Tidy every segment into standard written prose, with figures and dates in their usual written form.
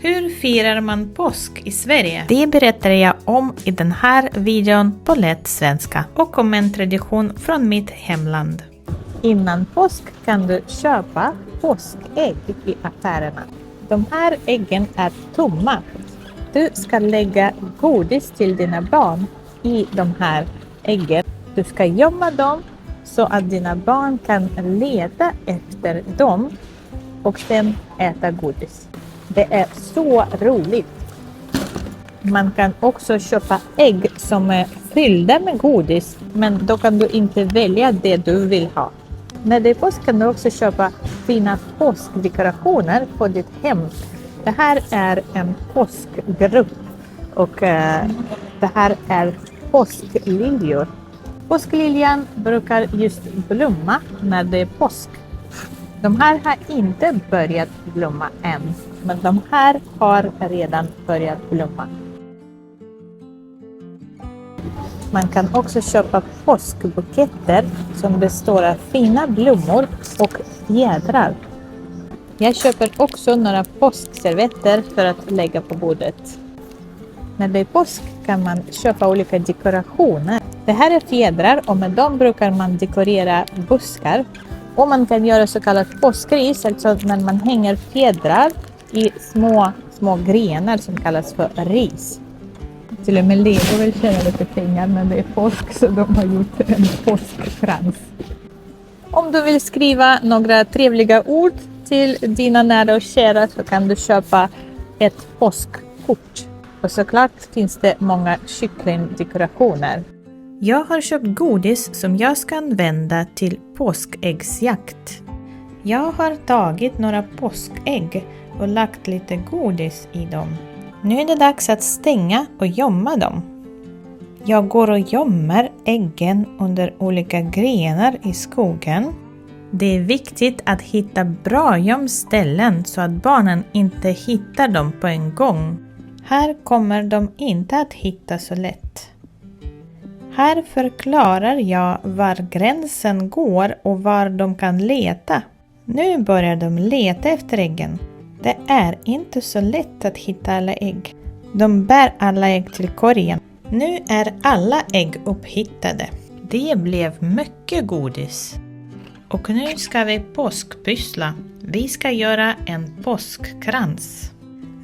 Hur firar man påsk i Sverige? Det berättar jag om i den här videon på lätt svenska och om en tradition från mitt hemland. Innan påsk kan du köpa påskägg i affärerna. De här äggen är tomma. Du ska lägga godis till dina barn i de här äggen. Du ska gömma dem så att dina barn kan leta efter dem och sen äta godis. Det är så roligt. Man kan också köpa ägg som är fyllda med godis, men då kan du inte välja det du vill ha. När det är påsk kan du också köpa fina påskdekorationer på ditt hem. Det här är en påskgrupp och det här är påskliljor. Påskliljan brukar just blomma när det är påsk. De här har inte börjat blomma än, men de här har redan börjat blomma. Man kan också köpa påskbuketter som består av fina blommor och fjädrar. Jag köper också några påskservetter för att lägga på bordet. När det är påsk kan man köpa olika dekorationer. Det här är fjädrar och med dem brukar man dekorera buskar. Och man kan göra så kallat påskris, alltså när man hänger fjädrar i små grenar som kallas för ris. Till och med Lego vill tjäna lite pengar när det är påsk, så de har gjort en påskkrans. Om du vill skriva några trevliga ord till dina nära och kära så kan du köpa ett påskkort. Och såklart finns det många kycklingdekorationer. Jag har köpt godis som jag ska använda till påskäggsjakt. Jag har tagit några påskägg och lagt lite godis i dem. Nu är det dags att stänga och gömma dem. Jag går och gömmer äggen under olika grenar i skogen. Det är viktigt att hitta bra gömställen så att barnen inte hittar dem på en gång. Här kommer de inte att hitta så lätt. Här förklarar jag var gränsen går och var de kan leta. Nu börjar de leta efter äggen. Det är inte så lätt att hitta alla ägg. De bär alla ägg till korgen. Nu är alla ägg upphittade. Det blev mycket godis. Och nu ska vi påskpyssla. Vi ska göra en påskkrans.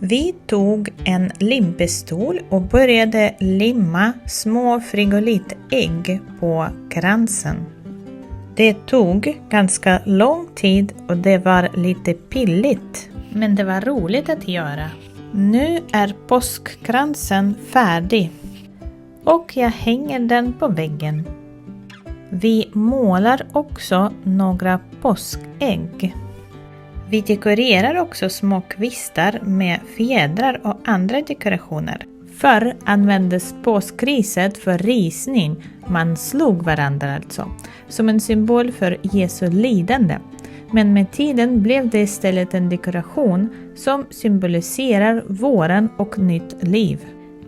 Vi tog en limpistol och började limma små frigolitägg på kransen. Det tog ganska lång tid och det var lite pilligt, men det var roligt att göra. Nu är påskkransen färdig och jag hänger den på väggen. Vi målar också några påskägg. Vi dekorerar också små kvistar med fjädrar och andra dekorationer. Förr användes påskriset för risning, man slog varandra alltså, som en symbol för Jesu lidande. Men med tiden blev det istället en dekoration som symboliserar våren och nytt liv.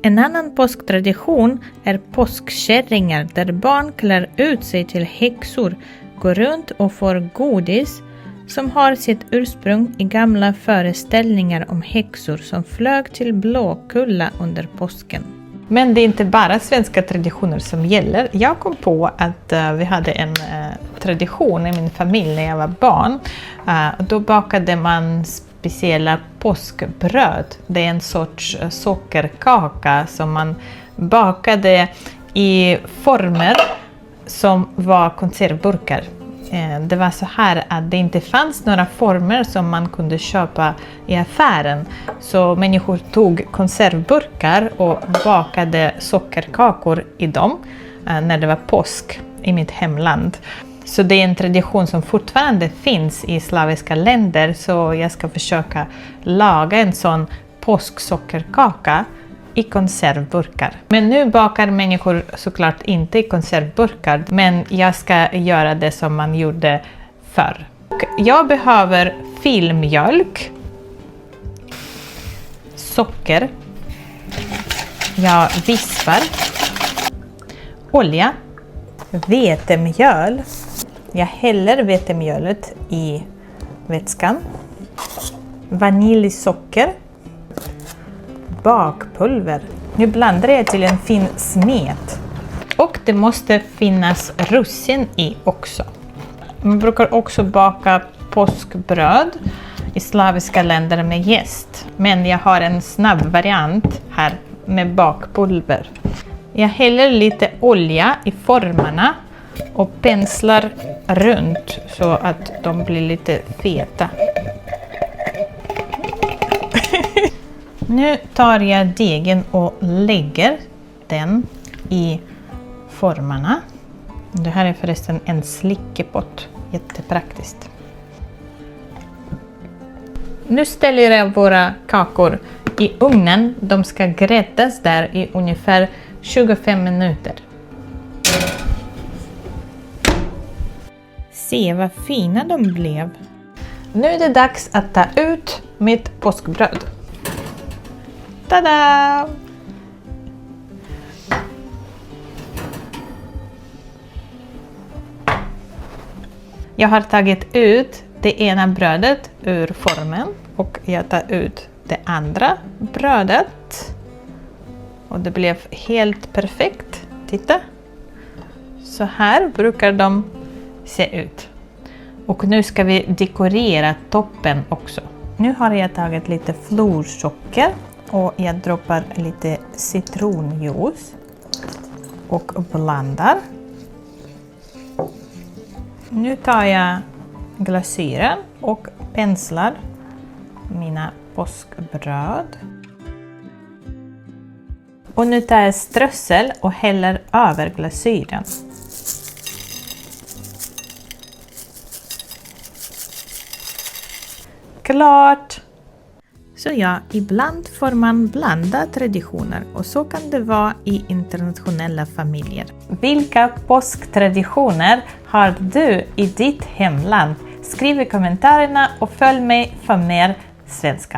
En annan påsktradition är påskkärringar där barn klär ut sig till häxor, går runt och får godis som har sitt ursprung i gamla föreställningar om häxor som flög till Blåkulla under påsken. Men det är inte bara svenska traditioner som gäller. Jag kom på att vi hade en tradition i min familj när jag var barn. Då bakade man speciella påskbröd. Det är en sorts sockerkaka som man bakade i former som var konservburkar. Det var så här att det inte fanns några former som man kunde köpa i affären. Så människor tog konservburkar och bakade sockerkakor i dem när det var påsk i mitt hemland. Så det är en tradition som fortfarande finns i slaviska länder. Så jag ska försöka laga en sån påsksockerkaka i konservburkar. Men nu bakar människor såklart inte i konservburkar, men jag ska göra det som man gjorde förr. Jag behöver filmjölk, socker, jag vispar, olja, vetemjöl. Jag häller vetemjölet i vätskan, vaniljsocker, bakpulver. Nu blandar jag till en fin smet. Och det måste finnas russin i också. Man brukar också baka påskbröd i slaviska länder med jäst. Men jag har en snabb variant här med bakpulver. Jag häller lite olja i formarna och penslar runt så att de blir lite feta. Nu tar jag degen och lägger den i formarna. Det här är förresten en slickepott. Jättepraktiskt. Nu ställer jag våra kakor i ugnen. De ska gräddas där i ungefär 25 minuter. Se vad fina de blev. Nu är det dags att ta ut mitt påskbröd. Tada! Jag har tagit ut det ena brödet ur formen och jag tar ut det andra brödet. Och det blev helt perfekt. Titta! Så här brukar de se ut. Och nu ska vi dekorera toppen också. Nu har jag tagit lite florsocker och jag droppar lite citronjuice och blandar. Nu tar jag glasyren och penslar mina påskbröd. Och nu tar jag strössel och häller över glasyren. Klart! Så ja, ibland får man blanda traditioner och så kan det vara i internationella familjer. Vilka påsktraditioner har du i ditt hemland? Skriv i kommentarerna och följ mig för mer svenska.